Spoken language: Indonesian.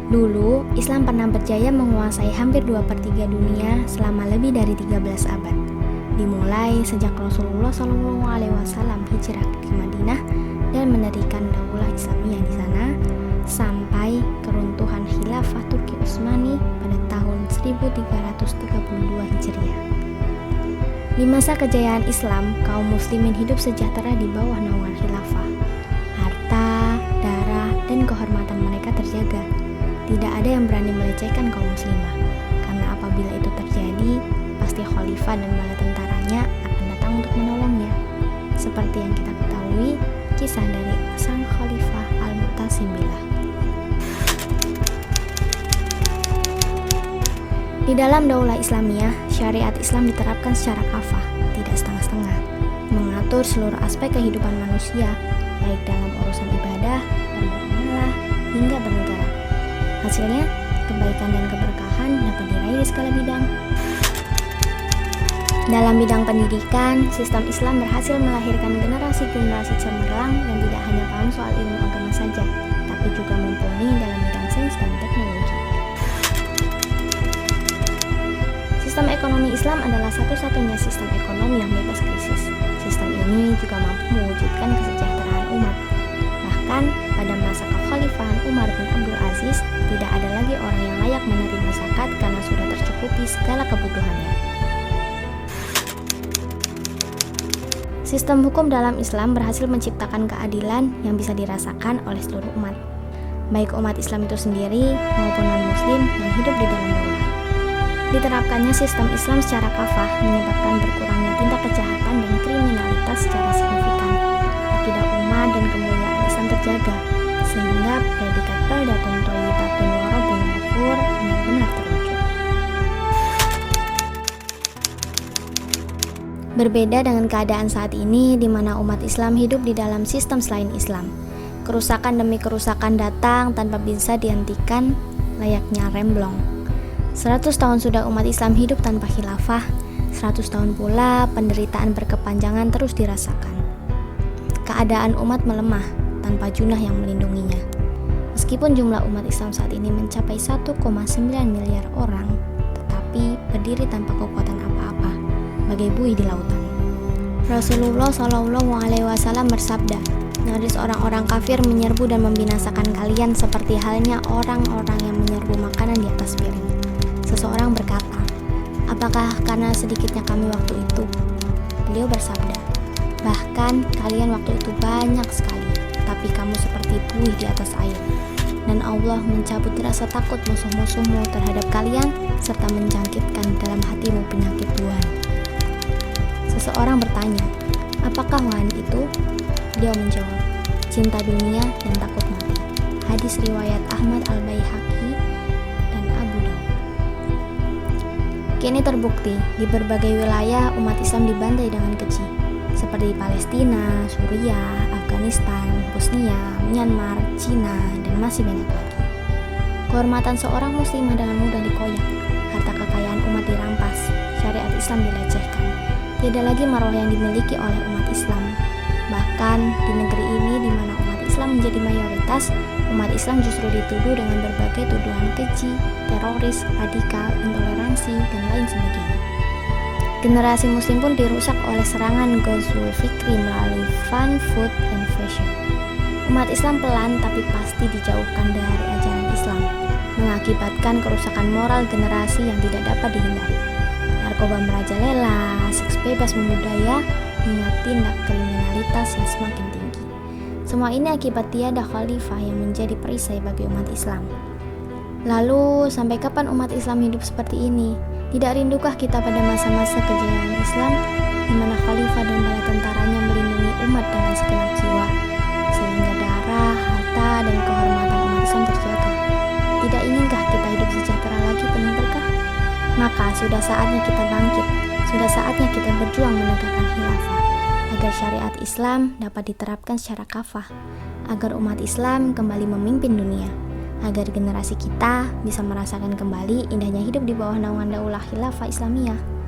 Dulu, Islam pernah berjaya menguasai hampir 2/3 dunia selama lebih dari 13 abad. Dimulai sejak Rasulullah SAW hijrah ke Madinah dan mendirikan daulah Islamiyah di sana, sampai keruntuhan khilafah Turki Utsmani pada tahun 1332 Hijriah. Di masa kejayaan Islam, kaum muslimin hidup sejahtera di bawah naungan khilafah. Harta, darah, dan kehormatan mereka terjaga. Tidak ada yang berani melecehkan kaum muslimah, karena apabila itu terjadi, pasti khalifah dan bala tentaranya akan datang untuk menolongnya. Seperti yang kita ketahui, kisah dari sang khalifah Al-Mu'tasim billah. Di dalam daulah Islamiyah, syariat Islam diterapkan secara kafah, tidak setengah-setengah, mengatur seluruh aspek kehidupan manusia, baik dalam urusan ibadah, bermuamalah, hingga bernegara. Hasilnya, kebaikan dan keberkahan dapat diraih di segala bidang. Dalam bidang pendidikan, sistem Islam berhasil melahirkan generasi-generasi cemerlang yang tidak hanya paham soal ilmu agama saja, tapi juga mumpuni dalam bidang sains dan teknologi. Sistem ekonomi Islam adalah satu-satunya sistem ekonomi yang bebas krisis. Sistem ini juga mampu mewujudkan kesejahteraan umat. Bahkan, pada masa kekhalifahan Umar bin Abdul Aziz, tidak ada lagi orang yang layak menerima zakat karena sudah tercukupi segala kebutuhannya. Sistem hukum dalam Islam berhasil menciptakan keadilan yang bisa dirasakan oleh seluruh umat, baik umat Islam itu sendiri maupun non-muslim yang hidup di dalam daulah. Diterapkannya sistem Islam secara kafah menyebabkan berkurangnya tindak kejahatan dan kriminalitas secara signifikan. Akidah umat dan kemuliaan Islam terjaga, sehingga predikat baldatun thayyibatun wa rabbun ghafur benar-benar terwujud. Berbeda dengan keadaan saat ini di mana umat Islam hidup di dalam sistem selain Islam. Kerusakan demi kerusakan datang tanpa bisa dihentikan, layaknya remblong. 100 tahun sudah umat Islam hidup tanpa khilafah, 100 tahun pula penderitaan berkepanjangan terus dirasakan. Keadaan umat melemah tanpa junah yang melindunginya. Meskipun jumlah umat Islam saat ini mencapai 1,9 miliar orang, tetapi berdiri tanpa kekuatan apa-apa, bagai buih di lautan. Rasulullah SAW bersabda, "Nyaris orang-orang kafir menyerbu dan membinasakan kalian seperti halnya orang-orang yang menyerbu makanan di atas piring." Seseorang berkata, "Apakah karena sedikitnya kami waktu itu?" Beliau bersabda, "Bahkan kalian waktu itu banyak sekali, tapi kamu seperti buih di atas air. Dan Allah mencabut rasa takut musuh-musuhmu terhadap kalian, serta menjangkitkan dalam hatimu penyakit Tuhan." Seseorang bertanya, "Apakah wahan itu?" Beliau menjawab, "Cinta dunia dan takut mati." Hadis riwayat Ahmad Al-Baihaqi dan Abu Daud. Kini terbukti, di berbagai wilayah umat Islam dibantai dengan keji, seperti Palestina, Suriah, Afghanistan, Bosnia, Myanmar, Cina, dan masih banyak lagi. Kehormatan seorang muslimah dengan mudah dikoyak, harta kekayaan umat dirampas, syariat Islam dilecehkan. Tidak lagi marwah yang dimiliki oleh umat Islam. Bahkan di negeri ini di mana umat Islam menjadi mayoritas, umat Islam justru dituduh dengan berbagai tuduhan keji, teroris, radikal, intoleransi, dan lain sebagainya. Generasi muslim pun dirusak oleh serangan Ghazwul Fikri melalui fun, food, and fashion. Umat Islam pelan tapi pasti dijauhkan dari ajaran Islam, mengakibatkan kerusakan moral generasi yang tidak dapat dihindari. Narkoba merajalela, seks bebas membudaya, hingga tindak kriminalitas yang semakin tinggi. Semua ini akibat tiada khalifah yang menjadi perisai bagi umat Islam. Lalu, sampai kapan umat Islam hidup seperti ini? Tidak rindukah kita pada masa-masa kejayaan Islam, di mana khalifah dan bala tentaranya melindungi umat dengan segenap jiwa, sehingga darah, harta, dan kehormatan umat Islam terjaga? Tidak inginkah kita hidup sejahtera lagi penuh berkah? Maka sudah saatnya kita bangkit, sudah saatnya kita berjuang menegakkan khilafah, agar syariat Islam dapat diterapkan secara kafah, agar umat Islam kembali memimpin dunia, agar generasi kita bisa merasakan kembali indahnya hidup di bawah naungan daulah khilafah Islamiyah.